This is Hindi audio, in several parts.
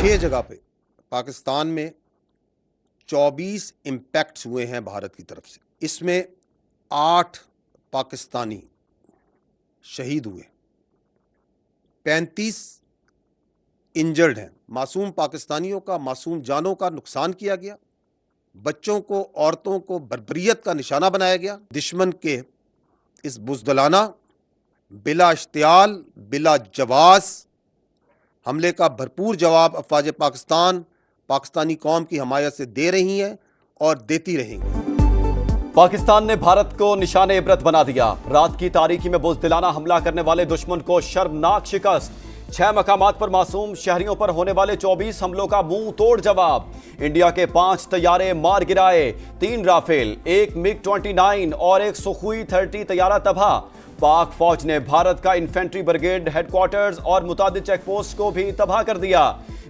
6 जगह पे पाकिस्तान में 24 इम्पैक्ट्स हुए हैं भारत की तरफ से। इसमें 8 पाकिस्तानी शहीद हुए, 35 इंजर्ड हैं। मासूम पाकिस्तानियों का, मासूम जानों का नुकसान किया गया, बच्चों को, औरतों को बर्बरियत का निशाना बनाया गया। दुश्मन के इस बुज़दिलाना, बिला इश्तियाल, बिला जवाज़ हमले का भरपूर जवाब अफ़वाज पाकिस्तान पाकिस्तानी कौम की हमायत से दे रही हैं और देती रहेंगी। पाकिस्तान ने भारत को निशाने इबरत बना दिया। रात की तारीकी में बुज़दिलाना हमला करने वाले दुश्मन को शर्मनाक शिकस्त। 6 मकामात पर मासूम शहरियों पर होने वाले 24 हमलों का मुंह तोड़ जवाब। इंडिया के 5 तैयारे मार गिराए, 3 राफेल, 1 MiG-29 और 1 सुखोई 30 तैयारा तबाह। पाक फौज ने भारत का इन्फेंट्री ब्रिगेड हेडक्वार्टर्स और मुतादिद चेकपोस्ट को भी तबाह कर दिया।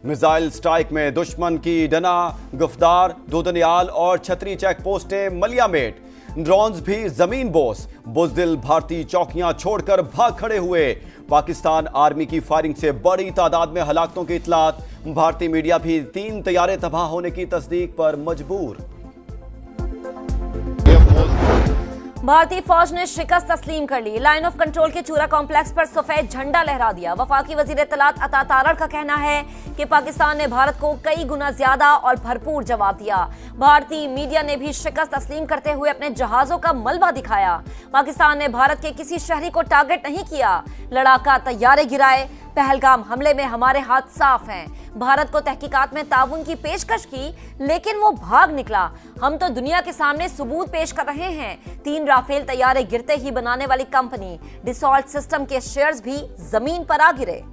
मिसाइल स्ट्राइक में दुश्मन की डना, गुफ्तार, दोदनियाल और छतरी चेकपोस्टें मलियामेट। ड्रोन्स भी जमीन बोस। बुज़दिल भारतीय चौकियां छोड़कर भाग खड़े हुए। पाकिस्तान आर्मी की फायरिंग से बड़ी तादाद में हलाकतों की इतलात। भारतीय मीडिया भी 3 तैयारे तबाह होने की तस्दीक पर मजबूर। भारतीय फौज ने शिकस्त तस्लीम कर ली। लाइन ऑफ कंट्रोल के चूरा कॉम्प्लेक्स पर सफेद झंडा लहरा दिया। वफाकी वजीर इत्तलात अता तारड़ का कहना है कि पाकिस्तान ने भारत को कई गुना ज्यादा और भरपूर जवाब दिया। भारतीय मीडिया ने भी शिकस्त तस्लीम करते हुए अपने जहाजों का मलबा दिखाया। पाकिस्तान ने भारत के किसी शहरी को टारगेट नहीं किया, लड़ाका तैयारे गिराए। पहलगाम हमले में हमारे हाथ साफ हैं। भारत को तहकीकात में ताउन की पेशकश की, लेकिन वो भाग निकला। हम तो दुनिया के सामने सबूत पेश कर रहे हैं। 3 राफेल तैयारे गिरते ही बनाने वाली कंपनी डिसॉल्ट सिस्टम के शेयर्स भी जमीन पर आ गिरे।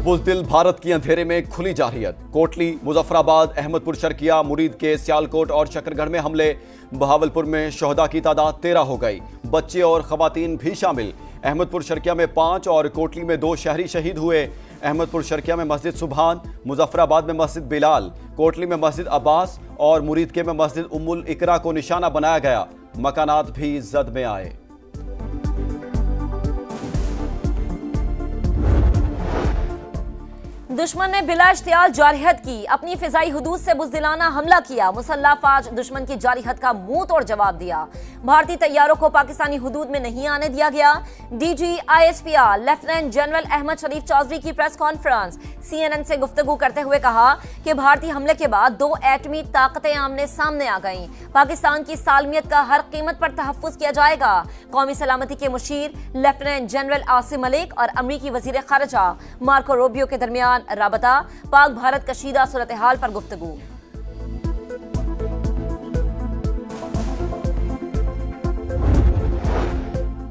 बुज़दिल भारत की अंधेरे में खुली जारहियत। कोटली, मुजफ्फराबाद, अहमदपुर शर्किया, मुरीद के सियालकोट और शकरगढ़ में हमले। बहावलपुर में शहदा की तादाद 13 हो गई, बच्चे और खवातीन भी शामिल। अहमदपुर शर्किया में 5 और कोटली में 2 शहरी शहीद हुए। अहमदपुर शर्किया में मस्जिद सुबहान, मुजफ्फराबाद में मस्जिद बिलाल, कोटली में मस्जिद अब्बास और मुरीद के में मस्जिद उम्मुल इकरा को निशाना बनाया गया। मकानात भी जद में आए। दुश्मन ने बिला इश्तियाल जारहियत की, अपनी फिजाई हुदूद से बुज़दिलाना हमला किया। मुसल्लह फौज दुश्मन की जारहियत का मुंह तोड़ जवाब दिया। भारतीय तैयारों को पाकिस्तानी हुदूद में नहीं आने दिया गया। DG ISPR lieutenant general Ahmed Sharif Chaudhry की प्रेस कॉन्फ्रेंस। CNN से गुफ्तगू करते हुए कहा कि भारतीय हमले के बाद 2 एटमी ताकतें आमने सामने आ गईं। पाकिस्तान की सालमियत का हर कीमत पर तहफ़्फ़ुज़ किया जाएगा। कौमी सलामती के मुशीर लेफ्टिनेंट जनरल आसिम मलिक और अमरीकी वज़ीर ख़ारिजा मार्को रूबियो के दरमियान राबता। पाक भारत कशीदा सूरत हाल पर गुफ्तगू।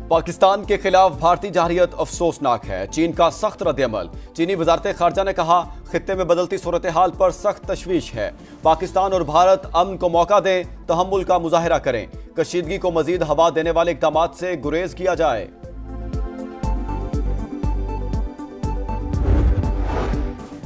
पाकिस्तान के खिलाफ भारतीय जारहियत अफसोसनाक है। चीन का सख्त रद्द-ए-अमल। चीनी वजारत खारजा ने कहा, खित्ते में बदलती सूरत हाल पर सख्त तशवीश है। पाकिस्तान और भारत अमन को मौका दें, तहम्मुल का मुजाहिरा करें। कशीदगी को मजीद हवा देने वाले इक़दाम से गुरेज किया जाए।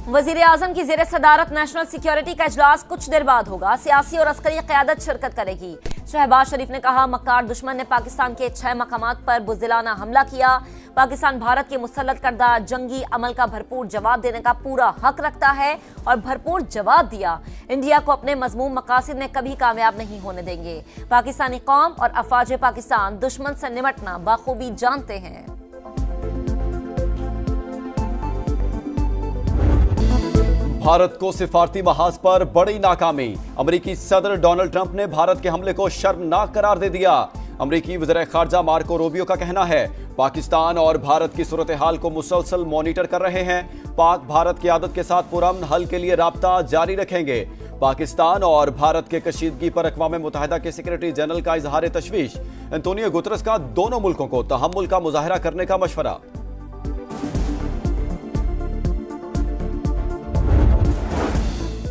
वज़ीर आज़म की ज़ेर सदारत नेशनल सिक्योरिटी का इजलास कुछ देर बाद होगा। सियासी और अस्करी क़यादत शिरकत करेगी। शहबाज शरीफ ने कहा, मक्कार दुश्मन ने पाकिस्तान के 6 मकामात पर बुज़दिलाना हमला किया। पाकिस्तान भारत के मुसल्लत करदा जंगी अमल का भरपूर जवाब देने का पूरा हक रखता है और भरपूर जवाब दिया। इंडिया को अपने मज़मूम मकासद में कभी कामयाब नहीं होने देंगे। पाकिस्तानी कौम और अफ़वाज पाकिस्तान दुश्मन से निमटना बाखूबी जानते हैं। भारत को सिफारती महाज पर बड़ी नाकामी। अमेरिकी सदर डोनाल्ड ट्रंप ने भारत के हमले को शर्मनाक करार दे दिया। अमेरिकी वज़ीर ख़ारिजा मार्को रूबियो का कहना है, पाकिस्तान और भारत की सूरत हाल को मुसलसल मॉनिटर कर रहे हैं। पाक भारत की आदत के साथ पुरअमन हल के लिए राब्ता जारी रखेंगे। पाकिस्तान और भारत के कशीदगी पर अक़वाम मुत्तहिदा के सेक्रेटरी जनरल का इजहार तशवीश। एंटोनियो गुतरस का दोनों मुल्कों को तहम्मुल का मुजाहिरा करने का मशवरा।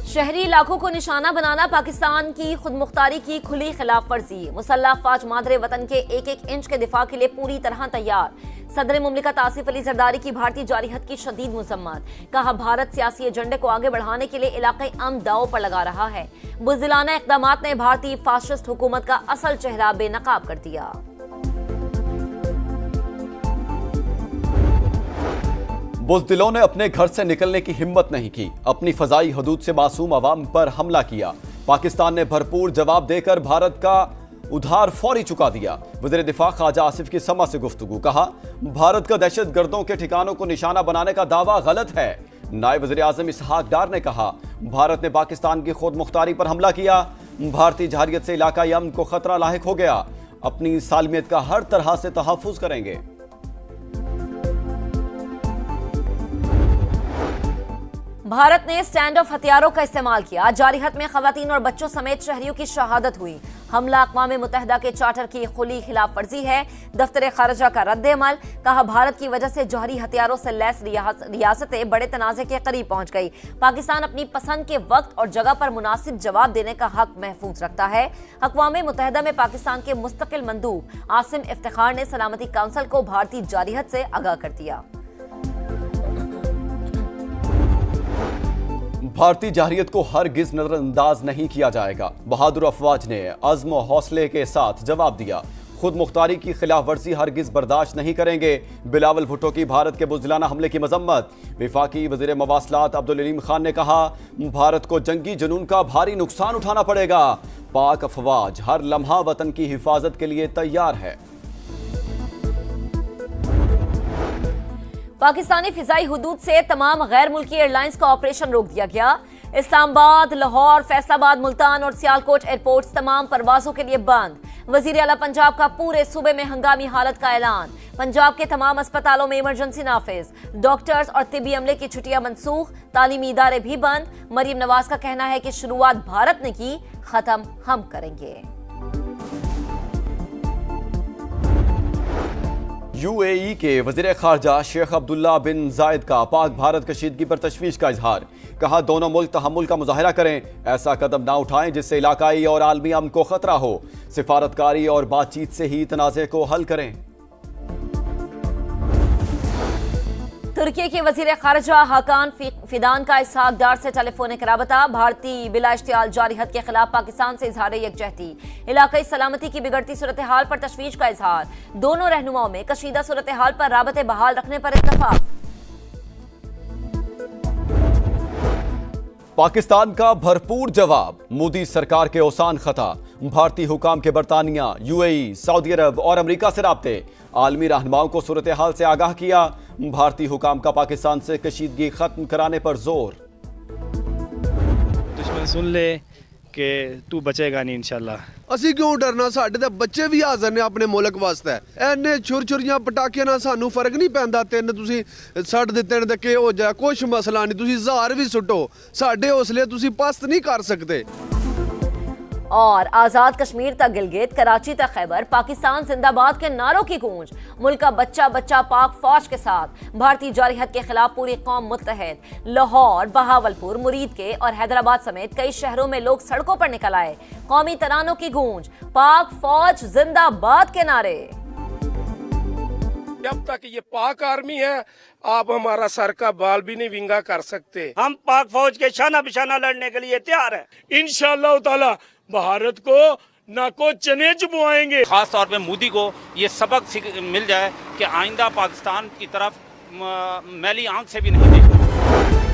शहरी इलाकों को निशाना बनाना पाकिस्तान की खुदमुख्तारी की खुली खिलाफ वर्जी। मुसल्लह फौज मादरे वतन के 1-1 इंच के दिफा के लिए पूरी तरह तैयार। सदर मुमलिकत आसिफ अली जरदारी की भारतीय जारहियत की शदीद मजम्मत। कहा, भारत सियासी एजेंडे को आगे बढ़ाने के लिए इलाक़ाई अमन दाव पर लगा रहा है। बुज़दिलाना इक़दामात ने भारतीय फाशिस्ट हुकूमत का असल चेहरा बेनकाब कर दिया। बुज़दिलों ने अपने घर से निकलने की हिम्मत नहीं की, अपनी फजाई हदूद से मासूम अवाम पर हमला किया। पाकिस्तान ने भरपूर जवाब देकर भारत का उधार फौरी चुका दिया। वज़ीर दिफा ख्वाजा आसिफ की समा से गुफ्तगू, कहा भारत का दहशतगर्दों के ठिकानों को निशाना बनाने का दावा गलत है। नायब वज़ीर आज़म इसहाक डार ने कहा भारत ने पाकिस्तान की खुद मुख्तारी पर हमला किया, भारतीय जरहरियत से इलाकाई अमन को खतरा लाहिक हो गया, अपनी सालमियत का हर तरह से तहफ़्फ़ुज़ करेंगे। भारत ने स्टैंड ऑफ हथियारों का इस्तेमाल किया, जारिहत में खवातीन और बच्चों समेत शहरियों की शहादत हुई। हमला अक़वाम मुत्तहिदा के चार्टर की खुली खिलाफ वर्जी है। दफ्तर खारजा का रद्द-ए-अमल, कहा भारत की वजह से जौहरी हथियारों से लैस रियासतें बड़े तनाज़े के करीब पहुंच गई। पाकिस्तान अपनी पसंद के वक्त और जगह पर मुनासिब जवाब देने का हक महफूज रखता है। अक़वाम मुत्तहिदा में पाकिस्तान के मुस्तकिल मंदूब आसिम इफ्तिखार ने सलामती काउंसिल को भारतीय जारिहत से आगाह कर दिया। भारतीय जरहरियत को हरगिज नजरअंदाज नहीं किया जाएगा। बहादुर अफवाज ने अज़्म और हौसले के साथ जवाब दिया, खुद मुख्तारी की खिलाफ वर्जी हरगिज बर्दाश्त नहीं करेंगे। बिलावल भुट्टो की भारत के बुज़दिलाना हमले की मजम्मत। वफाकी वज़ीर मवासलात अब्दुल अलीम खान ने कहा भारत को जंगी जुनून का भारी नुकसान उठाना पड़ेगा। पाक अफवाज हर लम्हा वतन की हिफाजत के लिए तैयार है। पाकिस्तानी फिजाई हुदूद से तमाम गैर मुल्की एयरलाइंस का ऑपरेशन रोक दिया गया। इस्लामाबाद, लाहौर, फैसलाबाद, मुल्तान और सियालकोट एयरपोर्ट्स तमाम परवाजों के लिए बंद। वजीर आला पंजाब का पूरे सूबे में हंगामी हालत का ऐलान। पंजाब के तमाम अस्पतालों में इमरजेंसी नाफिज। डॉक्टर्स और तिब्बी अमले की छुट्टियां मनसूख, तालीमी इदारे भी बंद। मरियम नवाज का कहना है कि शुरुआत भारत ने की, खत्म हम करेंगे। यूएई के वज़ीर ख़ारजा शेख अब्दुल्ला बिन जायद का पाक भारत कशीदगी पर तशवीश का इजहार। कहा दोनों मुल्क तहम्मुल का मुजाहरा करें, ऐसा कदम ना उठाएं जिससे इलाकाई और आलमी अमन को खतरा हो। सिफारतकारी और बातचीत से ही तनाज़े को हल करें। तुर्की के वजीर खारजा हाकान फिदान का इसहाक डार से टेलीफोनिक राबता। भारतीय बिला इश्तियाल जारिहत के खिलाफ पाकिस्तान से इजहार यकजहती। इलाकाई सलामती की बिगड़ती सूरत हाल पर तशवीश का इजहार। दोनों रहनुमाओं में कशीदा सूरत हाल पर राबते बहाल रखने पर इत्तफाक। पाकिस्तान का भरपूर जवाब, मोदी सरकार के ओसान खता। भारतीय हुकाम के बरतानिया, यूएई, सऊदी अरब और अमेरिका से राब्ते। आलमी रहनुमाओं को सूरत हाल से आगाह किया। भारतीय हुकाम का पाकिस्तान से कशीदगी खत्म कराने पर जोर। दुश्मन सुन ले कि तू बचेगा नहीं इंशाल्लाह। ਅਸੀਂ ਕਿਉਂ ਡਰਨਾ, ਸਾਡੇ ਤਾਂ ਬੱਚੇ ਵੀ ਹਾਜ਼ਰ ਨੇ ਆਪਣੇ ਮੁਲਕ ਵਾਸਤੇ। ਐਨੇ ਛੁਰਛੁਰੀਆਂ ਪਟਾਕੇ ਨਾਲ ਸਾਨੂੰ ਫਰਕ ਨਹੀਂ ਪੈਂਦਾ। ਤਿੰਨ ਤੁਸੀਂ ਛੱਡ ਦਿੱਤੇ ਨੇ ਤਾਂ ਕਿ ਹੋ ਜਾ, ਕੁਛ ਮਸਲਾ ਨਹੀਂ। ਤੁਸੀਂ ਹਜ਼ਾਰ ਵੀ ਸੁੱਟੋ, ਸਾਡੇ ਹੌਸਲੇ ਤੁਸੀਂ ਪਸਤ ਨਹੀਂ ਕਰ ਸਕਦੇ। और आजाद कश्मीर तक गिलगित, कराची तक खैबर, पाकिस्तान जिंदाबाद के नारों की गूंज। मुल्क का बच्चा बच्चा पाक फौज के साथ। भारतीय जारिहत के खिलाफ पूरी कौम मुत्तहद। लाहौर, बहावलपुर, मुरीद के और हैदराबाद समेत कई शहरों में लोग सड़कों पर निकल आए। कौमी तरानों की गूंज, पाक फौज जिंदाबाद के नारे। जब तक ये पाक आर्मी है, आप हमारा सर का बाल भी नहीं विंगा कर सकते। हम पाक फौज के शाना बिशाना लड़ने के लिए तैयार हैं। इंशाअल्लाह ताला भारत को नाको चने चुपवाएंगे। खास तौर पे मोदी को ये सबक मिल जाए कि आइंदा पाकिस्तान की तरफ मैली आंख से भी नहीं देखें।